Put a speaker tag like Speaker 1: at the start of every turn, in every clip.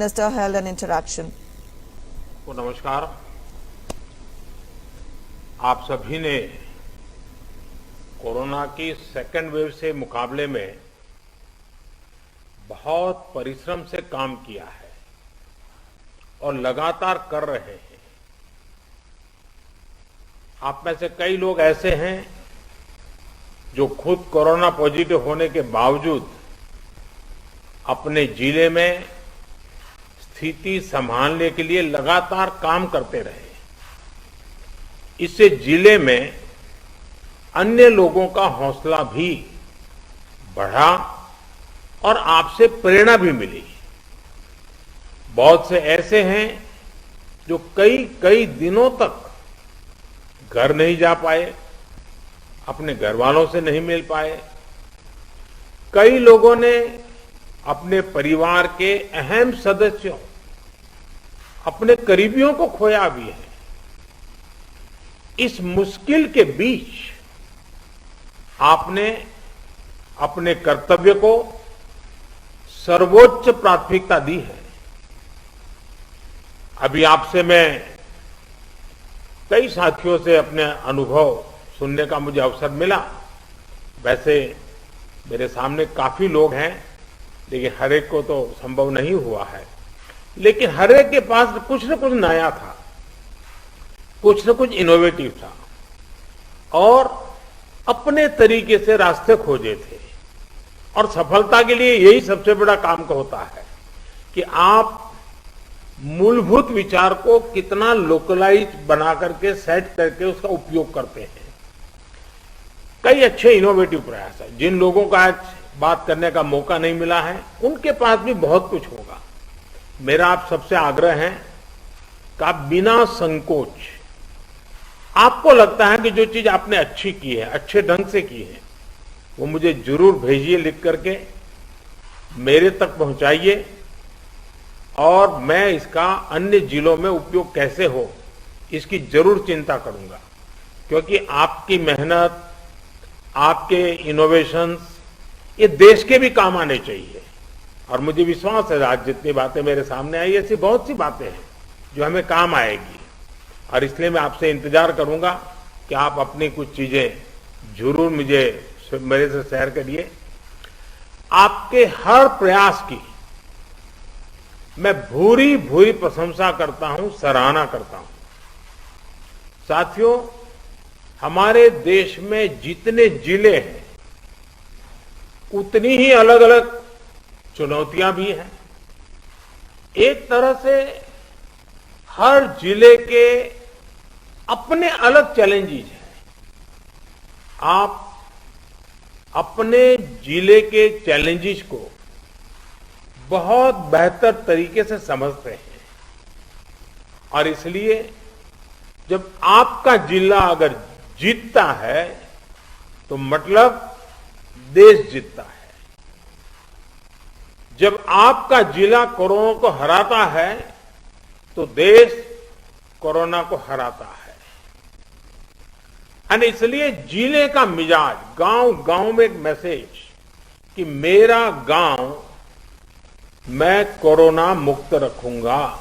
Speaker 1: Minister held an interaction.
Speaker 2: नमस्कार। आप सभी ने कोरोना की सेकेंड वेव से मुकाबले में बहुत परिश्रम से काम किया है और लगातार कर रहे हैं। आप में से कई लोग ऐसे हैं जो खुद कोरोना पॉजिटिव होने के बावजूद अपने जिले में स्थिति संभालने के लिए लगातार काम करते रहे। इससे जिले में अन्य लोगों का हौसला भी बढ़ा और आपसे प्रेरणा भी मिली। बहुत से ऐसे हैं जो कई कई दिनों तक घर नहीं जा पाए, अपने घर वालों से नहीं मिल पाए। कई लोगों ने अपने परिवार के अहम सदस्यों, अपने करीबियों को खोया भी है। इस मुश्किल के बीच आपने अपने कर्तव्य को सर्वोच्च प्राथमिकता दी है। अभी आपसे मैं कई साथियों से अपने अनुभव सुनने का मुझे अवसर मिला। वैसे मेरे सामने काफी लोग हैं, लेकिन हर एक को तो संभव नहीं हुआ है। लेकिन हर एक के पास कुछ न कुछ नया था, कुछ न कुछ इनोवेटिव था और अपने तरीके से रास्ते खोजे थे। और सफलता के लिए यही सबसे बड़ा काम का होता है कि आप मूलभूत विचार को कितना लोकलाइज बना करके सेट करके उसका उपयोग करते हैं। कई अच्छे इनोवेटिव प्रयास है। जिन लोगों का आज बात करने का मौका नहीं मिला है, उनके पास भी बहुत कुछ होगा। मेरा आप सबसे आग्रह है कि आप बिना संकोच, आपको लगता है कि जो चीज आपने अच्छी की है, अच्छे ढंग से की है, वो मुझे जरूर भेजिए, लिख करके मेरे तक पहुंचाइए और मैं इसका अन्य जिलों में उपयोग कैसे हो इसकी जरूर चिंता करूंगा। क्योंकि आपकी मेहनत, आपके इनोवेशंस ये देश के भी काम आने चाहिए। और मुझे विश्वास है आज जितनी बातें मेरे सामने आई, ऐसी बहुत सी बातें हैं जो हमें काम आएगी। और इसलिए मैं आपसे इंतजार करूंगा कि आप अपनी कुछ चीजें जरूर मेरे से शेयर करिए। आपके हर प्रयास की मैं भूरी भूरी प्रशंसा करता हूं, सराहना करता हूं। साथियों, हमारे देश में जितने जिले हैं उतनी ही अलग अलग चुनौतियां भी हैं। एक तरह से हर जिले के अपने अलग चैलेंजेस हैं। आप अपने जिले के चैलेंजेस को बहुत बेहतर तरीके से समझते हैं और इसलिए जब आपका जिला अगर जीतता है तो मतलब देश जीतता है। जब आपका जिला कोरोना को हराता है तो देश कोरोना को हराता है। और इसलिए जिले का मिजाज, गांव गांव में एक मैसेज कि मेरा गांव मैं कोरोना मुक्त रखूंगा,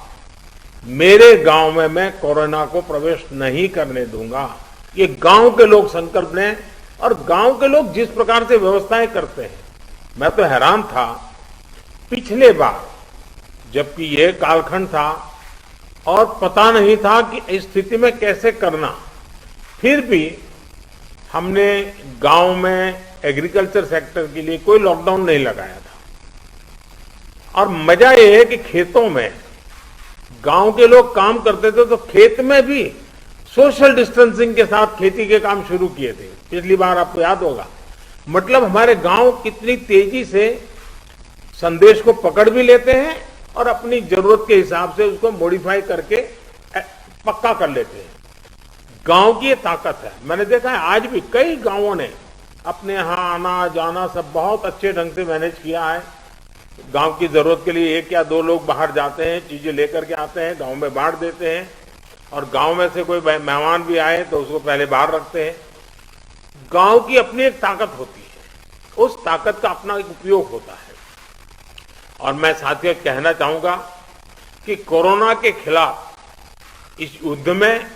Speaker 2: मेरे गांव में मैं कोरोना को प्रवेश नहीं करने दूंगा। ये गांव के लोग संकल्प लें और गांव के लोग जिस प्रकार से व्यवस्थाएं करते हैं, मैं तो हैरान था। पिछले बार जबकि ये कालखंड था और पता नहीं था कि इस स्थिति में कैसे करना, फिर भी हमने गांव में एग्रीकल्चर सेक्टर के लिए कोई लॉकडाउन नहीं लगाया था। और मजा यह है कि खेतों में गांव के लोग काम करते थे तो खेत में भी सोशल डिस्टेंसिंग के साथ खेती के काम शुरू किए थे। पिछली बार आपको याद होगा। मतलब हमारे गांव कितनी तेजी से संदेश को पकड़ भी लेते हैं और अपनी जरूरत के हिसाब से उसको मॉडिफाई करके पक्का कर लेते हैं। गांव की ये ताकत है। मैंने देखा है आज भी कई गांवों ने अपने यहां आना जाना सब बहुत अच्छे ढंग से मैनेज किया है। गांव की जरूरत के लिए एक या दो लोग बाहर जाते हैं, चीजें लेकर के आते हैं, गांव में बांट देते हैं और गांव में से कोई मेहमान भी आए तो उसको पहले बाहर रखते हैं। गांव की अपनी एक ताकत होती है, उस ताकत का अपना एक उपयोग होता है। और मैं साथियों कहना चाहूंगा कि कोरोना के खिलाफ इस युद्ध में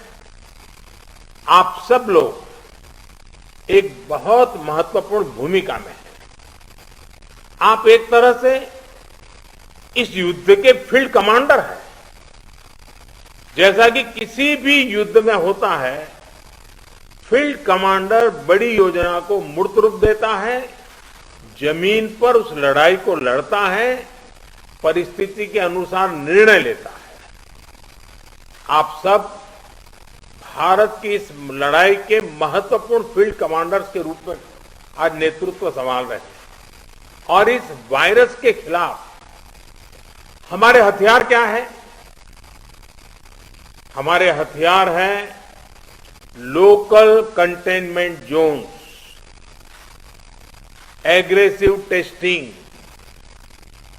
Speaker 2: आप सब लोग एक बहुत महत्वपूर्ण भूमिका में हैं। आप एक तरह से इस युद्ध के फील्ड कमांडर हैं। जैसा कि किसी भी युद्ध में होता है, फील्ड कमांडर बड़ी योजना को मूर्त रूप देता है, जमीन पर उस लड़ाई को लड़ता है, परिस्थिति के अनुसार निर्णय लेता है। आप सब भारत की इस लड़ाई के महत्वपूर्ण फील्ड कमांडर्स के रूप में आज नेतृत्व संभाल रहे हैं। और इस वायरस के खिलाफ हमारे हथियार क्या है? हमारे हथियार हैं local containment zones, aggressive testing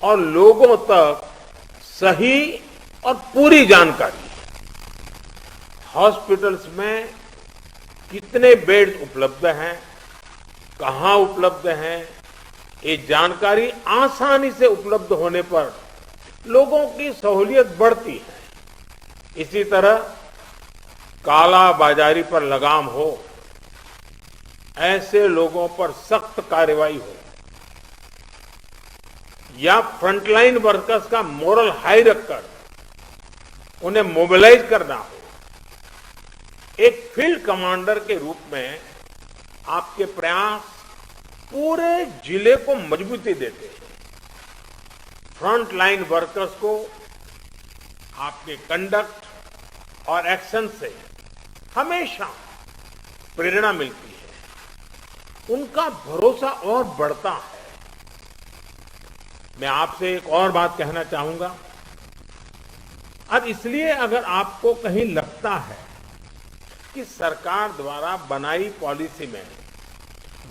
Speaker 2: और लोगों तक सही और पूरी जानकारी। हॉस्पिटल्स में कितने बेड्स उपलब्ध हैं, कहां उपलब्ध हैं, ये जानकारी आसानी से उपलब्ध होने पर लोगों की सहूलियत बढ़ती है। इसी तरह काला बाजारी पर लगाम हो, ऐसे लोगों पर सख्त कार्रवाई हो, या फ्रंटलाइन वर्कर्स का मोरल हाई रखकर उन्हें मोबिलाइज करना हो। एक फील्ड कमांडर के रूप में आपके प्रयास पूरे जिले को मजबूती देते हैं। फ्रंटलाइन वर्कर्स को आपके कंडक्ट और एक्शन से हमेशा प्रेरणा मिलती है, उनका भरोसा और बढ़ता है। मैं आपसे एक और बात कहना चाहूंगा। अब इसलिए अगर आपको कहीं लगता है कि सरकार द्वारा बनाई पॉलिसी में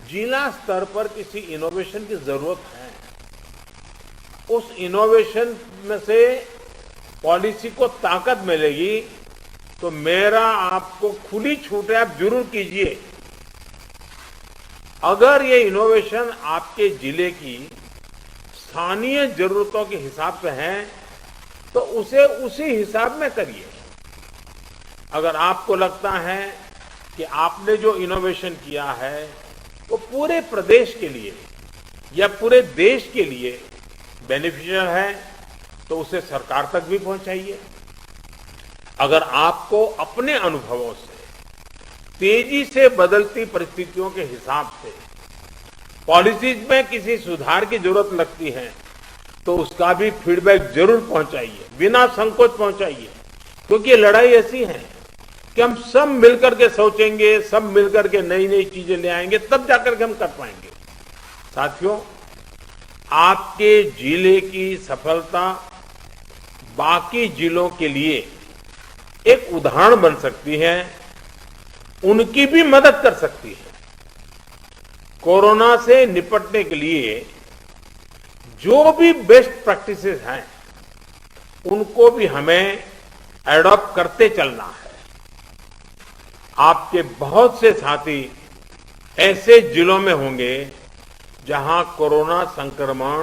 Speaker 2: जिला स्तर पर किसी इनोवेशन की जरूरत है, उस इनोवेशन में से पॉलिसी को ताकत मिलेगी, तो मेरा आपको खुली छूट है, आप जरूर कीजिए। अगर ये इनोवेशन आपके जिले की स्थानीय जरूरतों के हिसाब से है, तो उसे उसी हिसाब में करिए। अगर आपको लगता है कि आपने जो इनोवेशन किया है वो पूरे प्रदेश के लिए या पूरे देश के लिए बेनिफिशियल है, तो उसे सरकार तक भी पहुंचाइए। अगर आपको अपने अनुभवों से तेजी से बदलती परिस्थितियों के हिसाब से पॉलिसीज में किसी सुधार की जरूरत लगती है, तो उसका भी फीडबैक जरूर पहुंचाइए, बिना संकोच पहुंचाइए। क्योंकि ये लड़ाई ऐसी है कि हम सब मिलकर के सोचेंगे, सब मिलकर के नई नई चीजें ले आएंगे, तब जाकर के हम कर पाएंगे। साथियों, आपके जिले की सफलता बाकी जिलों के लिए एक उदाहरण बन सकती है, उनकी भी मदद कर सकती है। कोरोना से निपटने के लिए जो भी बेस्ट प्रैक्टिसेस हैं, उनको भी हमें एडॉप्ट करते चलना है। आपके बहुत से साथी ऐसे जिलों में होंगे जहां कोरोना संक्रमण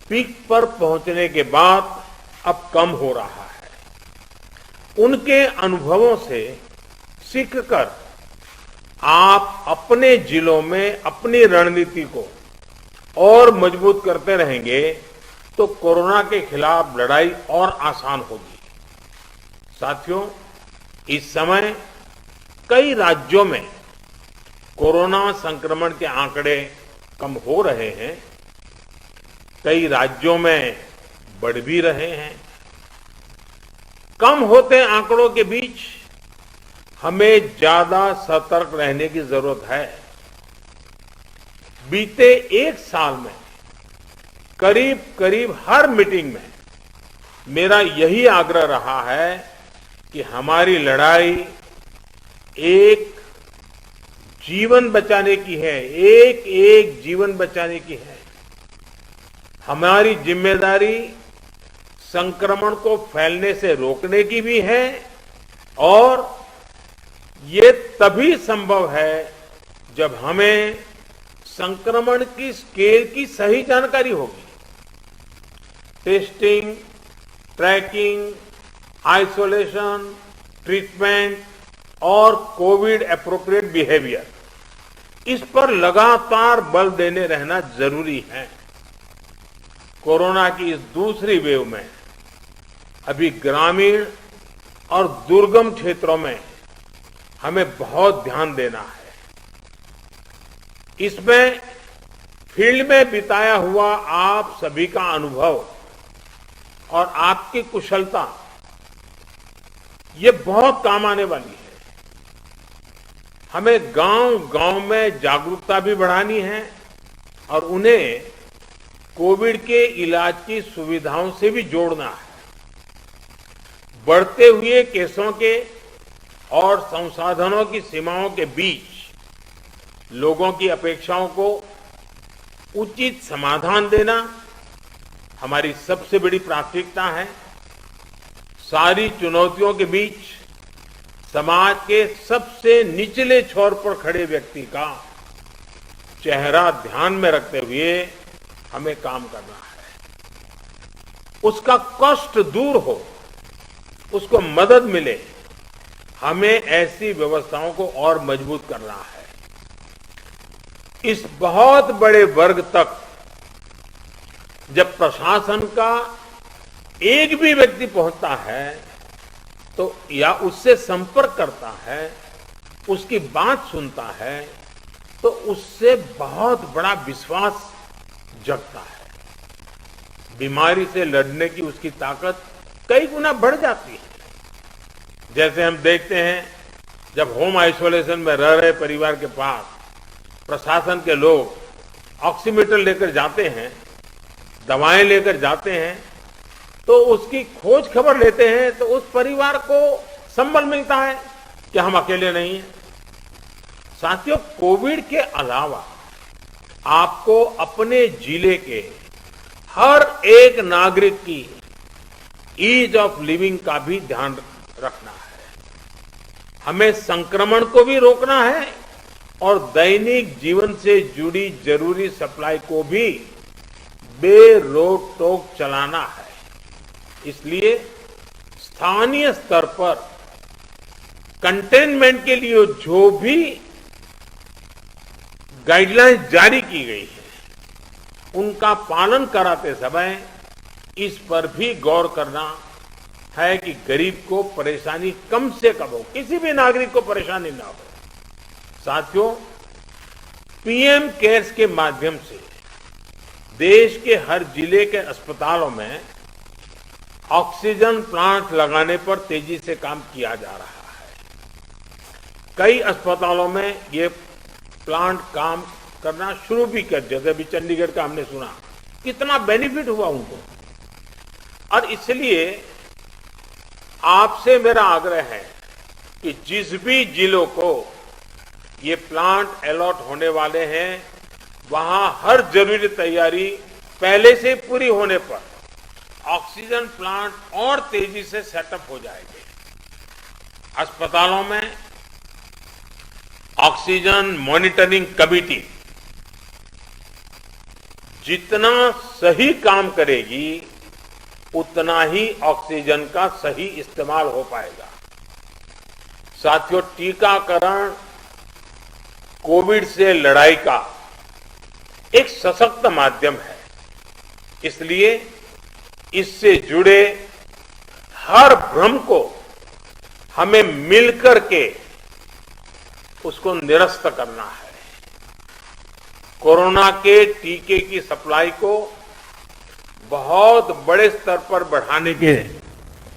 Speaker 2: पीक पर पहुंचने के बाद अब कम हो रहा है। उनके अनुभवों से सीखकर आप अपने जिलों में अपनी रणनीति को और मजबूत करते रहेंगे, तो कोरोना के खिलाफ लड़ाई और आसान होगी। साथियों, इस समय कई राज्यों में कोरोना संक्रमण के आंकड़े कम हो रहे हैं, कई राज्यों में बढ़ भी रहे हैं। कम होते आंकड़ों के बीच हमें ज्यादा सतर्क रहने की जरूरत है। बीते एक साल में करीब करीब हर मीटिंग में मेरा यही आग्रह रहा है कि हमारी लड़ाई एक जीवन बचाने की है, एक एक जीवन बचाने की है। हमारी जिम्मेदारी संक्रमण को फैलने से रोकने की भी है, और ये तभी संभव है जब हमें संक्रमण की स्केल की सही जानकारी होगी। टेस्टिंग, ट्रैकिंग, आइसोलेशन, ट्रीटमेंट और कोविड एप्रोप्रिएट बिहेवियर, इस पर लगातार बल देने रहना जरूरी है। कोरोना की इस दूसरी वेव में अभी ग्रामीण और दुर्गम क्षेत्रों में हमें बहुत ध्यान देना है। इसमें फील्ड में बिताया हुआ आप सभी का अनुभव और आपकी कुशलता ये बहुत काम आने वाली है। हमें गांव-गांव में जागरूकता भी बढ़ानी है और उन्हें कोविड के इलाज की सुविधाओं से भी जोड़ना है। बढ़ते हुए केसों के और संसाधनों की सीमाओं के बीच लोगों की अपेक्षाओं को उचित समाधान देना हमारी सबसे बड़ी प्राथमिकता है। सारी चुनौतियों के बीच समाज के सबसे निचले छोर पर खड़े व्यक्ति का चेहरा ध्यान में रखते हुए हमें काम करना है। उसका कष्ट दूर हो, उसको मदद मिले, हमें ऐसी व्यवस्थाओं को और मजबूत करना है। इस बहुत बड़े वर्ग तक जब प्रशासन का एक भी व्यक्ति पहुंचता है तो या उससे संपर्क करता है, उसकी बात सुनता है, तो उससे बहुत बड़ा विश्वास जगता है। बीमारी से लड़ने की उसकी ताकत कई गुना बढ़ जाती है। जैसे हम देखते हैं, जब होम आइसोलेशन में रह रहे परिवार के पास प्रशासन के लोग ऑक्सीमीटर लेकर जाते हैं, दवाएं लेकर जाते हैं, तो उसकी खोज खबर लेते हैं, तो उस परिवार को संबल मिलता है कि हम अकेले नहीं हैं। साथियों, कोविड के अलावा आपको अपने जिले के हर एक नागरिक की ईज ऑफ लिविंग का भी ध्यान रखना है। हमें संक्रमण को भी रोकना है और दैनिक जीवन से जुड़ी जरूरी सप्लाई को भी बेरोक टोक चलाना है। इसलिए स्थानीय स्तर पर कंटेनमेंट के लिए जो भी गाइडलाइंस जारी की गई है, उनका पालन कराते समय इस पर भी गौर करना है कि गरीब को परेशानी कम से कम हो, किसी भी नागरिक को परेशानी ना हो। साथियों, पीएम केयर्स के माध्यम से देश के हर जिले के अस्पतालों में ऑक्सीजन प्लांट लगाने पर तेजी से काम किया जा रहा है। कई अस्पतालों में ये प्लांट काम करना शुरू भी कर, जैसे अभी चंडीगढ़ का हमने सुना, कितना बेनिफिट हुआ उनको। और इसलिए आपसे मेरा आग्रह है कि जिस भी जिलों को ये प्लांट अलॉट होने वाले हैं, वहां हर जरूरी तैयारी पहले से पूरी होने पर ऑक्सीजन प्लांट और तेजी से सेटअप हो जाएंगे। अस्पतालों में ऑक्सीजन मॉनिटरिंग कमेटी जितना सही काम करेगी, उतना ही ऑक्सीजन का सही इस्तेमाल हो पाएगा। साथियों, टीकाकरण कोविड से लड़ाई का एक सशक्त माध्यम है। इसलिए इससे जुड़े हर भ्रम को हमें मिलकर के उसको निरस्त करना है। कोरोना के टीके की सप्लाई को बहुत बड़े स्तर पर बढ़ाने के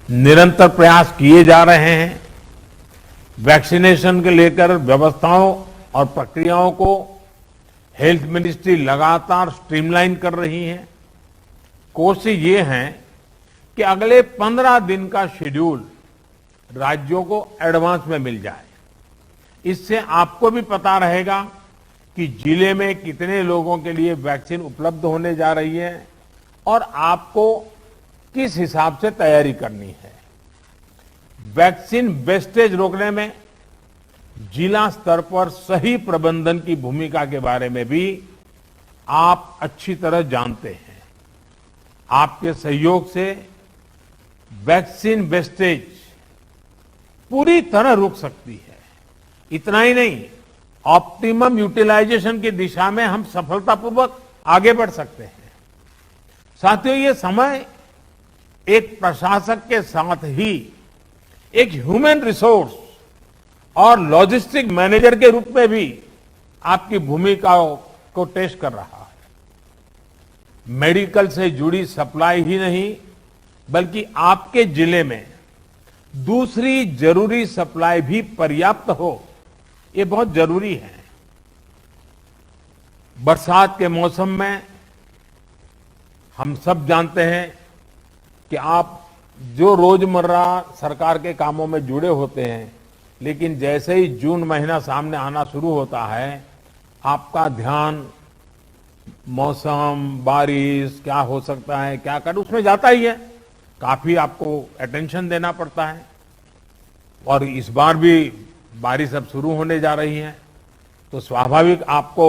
Speaker 2: निरंतर प्रयास किए जा रहे हैं। वैक्सीनेशन के लेकर व्यवस्थाओं और प्रक्रियाओं को हेल्थ मिनिस्ट्री लगातार स्ट्रीमलाइन कर रही है। कोशिश ये है कि अगले 15 दिन का शेड्यूल राज्यों को एडवांस में मिल जाए। इससे आपको भी पता रहेगा कि जिले में कितने लोगों के लिए वैक्सीन उपलब्ध होने जा रही है और आपको किस हिसाब से तैयारी करनी है। वैक्सीन वेस्टेज रोकने में जिला स्तर पर सही प्रबंधन की भूमिका के बारे में भी आप अच्छी तरह जानते हैं। आपके सहयोग से वैक्सीन वेस्टेज पूरी तरह रुक सकती है। इतना ही नहीं, ऑप्टिमम यूटिलाइजेशन की दिशा में हम सफलतापूर्वक आगे बढ़ सकते हैं। साथियों, ये समय एक प्रशासक के साथ ही एक ह्यूमन रिसोर्स और लॉजिस्टिक मैनेजर के रूप में भी आपकी भूमिका को टेस्ट कर रहा है। मेडिकल से जुड़ी सप्लाई ही नहीं, बल्कि आपके जिले में दूसरी जरूरी सप्लाई भी पर्याप्त हो, ये बहुत जरूरी है। बरसात के मौसम में हम सब जानते हैं कि आप जो रोजमर्रा सरकार के कामों में जुड़े होते हैं, लेकिन जैसे ही जून महीना सामने आना शुरू होता है, आपका ध्यान मौसम, बारिश क्या हो सकता है, क्या कर, उसमें जाता ही है। काफी आपको अटेंशन देना पड़ता है। और इस बार भी बारिश अब शुरू होने जा रही है, तो स्वाभाविक आपको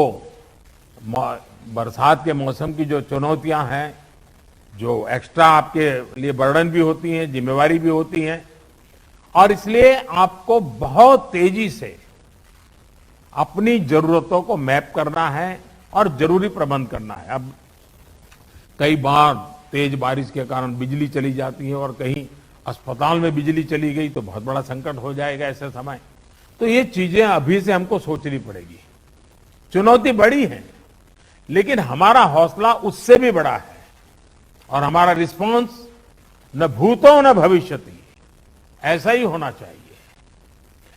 Speaker 2: बरसात के मौसम की जो चुनौतियां हैं, जो एक्स्ट्रा आपके लिए बर्डन भी होती हैं, जिम्मेवारी भी होती हैं, और इसलिए आपको बहुत तेजी से अपनी जरूरतों को मैप करना है और जरूरी प्रबंध करना है। अब कई बार तेज बारिश के कारण बिजली चली जाती है और कहीं अस्पताल में बिजली चली गई तो बहुत बड़ा संकट हो जाएगा ऐसे समय। तो ये चीजें अभी से हमको सोचनी पड़ेगी। चुनौती बड़ी है, लेकिन हमारा हौसला उससे भी बड़ा है और हमारा रिस्पांस न भूतो न भविष्यति, ऐसा ही होना चाहिए।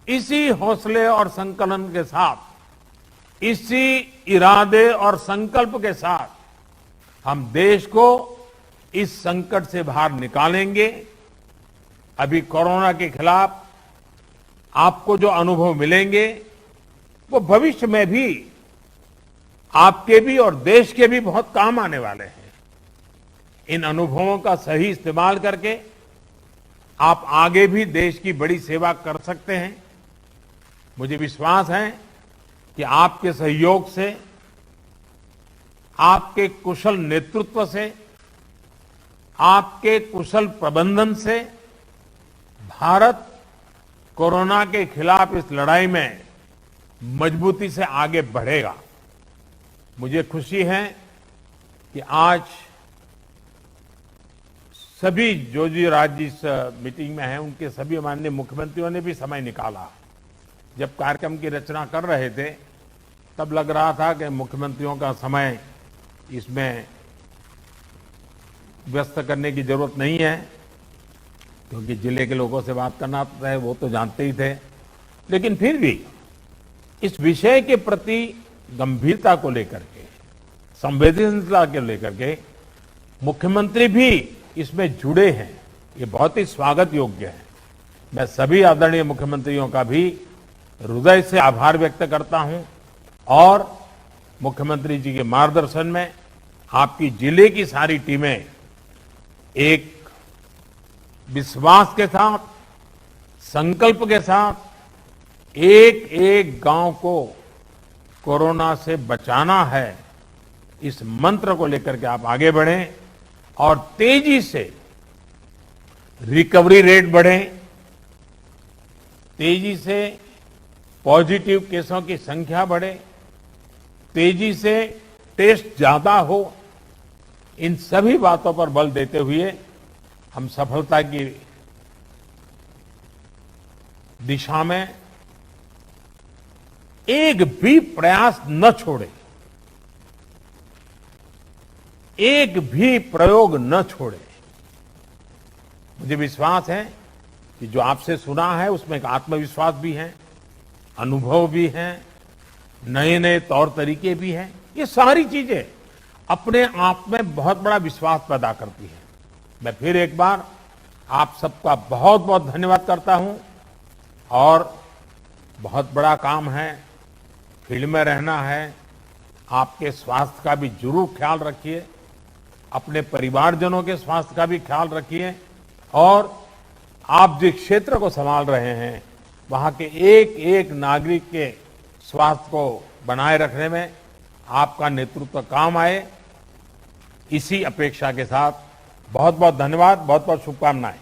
Speaker 2: इसी हौसले और संकलन के साथ, इसी इरादे और संकल्प के साथ हम देश को इस संकट से बाहर निकालेंगे। अभी कोरोना के खिलाफ आपको जो अनुभव मिलेंगे, वो भविष्य में भी आपके भी और देश के भी बहुत काम आने वाले हैं। इन अनुभवों का सही इस्तेमाल करके आप आगे भी देश की बड़ी सेवा कर सकते हैं। मुझे विश्वास है कि आपके सहयोग से, आपके कुशल नेतृत्व से, आपके कुशल प्रबंधन से भारत कोरोना के खिलाफ इस लड़ाई में मजबूती से आगे बढ़ेगा। मुझे खुशी है कि आज सभी जो राज्य इस मीटिंग में हैं, उनके सभी माननीय मुख्यमंत्रियों ने भी समय निकाला। जब कार्यक्रम की रचना कर रहे थे, तब लग रहा था कि मुख्यमंत्रियों का समय इसमें व्यस्त करने की जरूरत नहीं है, क्योंकि जिले के लोगों से बात करना है, वो तो जानते ही थे। लेकिन फिर भी इस विषय के प्रति गंभीरता को लेकर के, संवेदनशीलता को लेकर के मुख्यमंत्री भी इसमें जुड़े हैं, ये बहुत ही स्वागत योग्य है। मैं सभी आदरणीय मुख्यमंत्रियों का भी हृदय से आभार व्यक्त करता हूं और मुख्यमंत्री जी के मार्गदर्शन में आपकी जिले की सारी टीमें एक विश्वास के साथ, संकल्प के साथ एक एक गांव को कोरोना से बचाना है, इस मंत्र को लेकर के आप आगे बढ़ें और तेजी से रिकवरी रेट बढ़े, तेजी से पॉजिटिव केसों की संख्या बढ़े, तेजी से टेस्ट ज्यादा हो। इन सभी बातों पर बल देते हुए हम सफलता की दिशा में एक भी प्रयास न छोड़े, एक भी प्रयोग न छोड़े। मुझे विश्वास है कि जो आपसे सुना है उसमें एक आत्मविश्वास भी है, अनुभव भी है, नए नए तौर तरीके भी हैं। ये सारी चीजें अपने आप में बहुत बड़ा विश्वास पैदा करती हैं। मैं फिर एक बार आप सबका बहुत बहुत धन्यवाद करता हूं और बहुत बड़ा काम है, फील्ड में रहना है। आपके स्वास्थ्य का भी जरूर ख्याल रखिए, अपने परिवारजनों के स्वास्थ्य का भी ख्याल रखिए और आप जिस क्षेत्र को संभाल रहे हैं वहां के एक एक नागरिक के स्वास्थ्य को बनाए रखने में आपका नेतृत्व काम आए, इसी अपेक्षा के साथ बहुत बहुत धन्यवाद, बहुत बहुत शुभकामनाएं।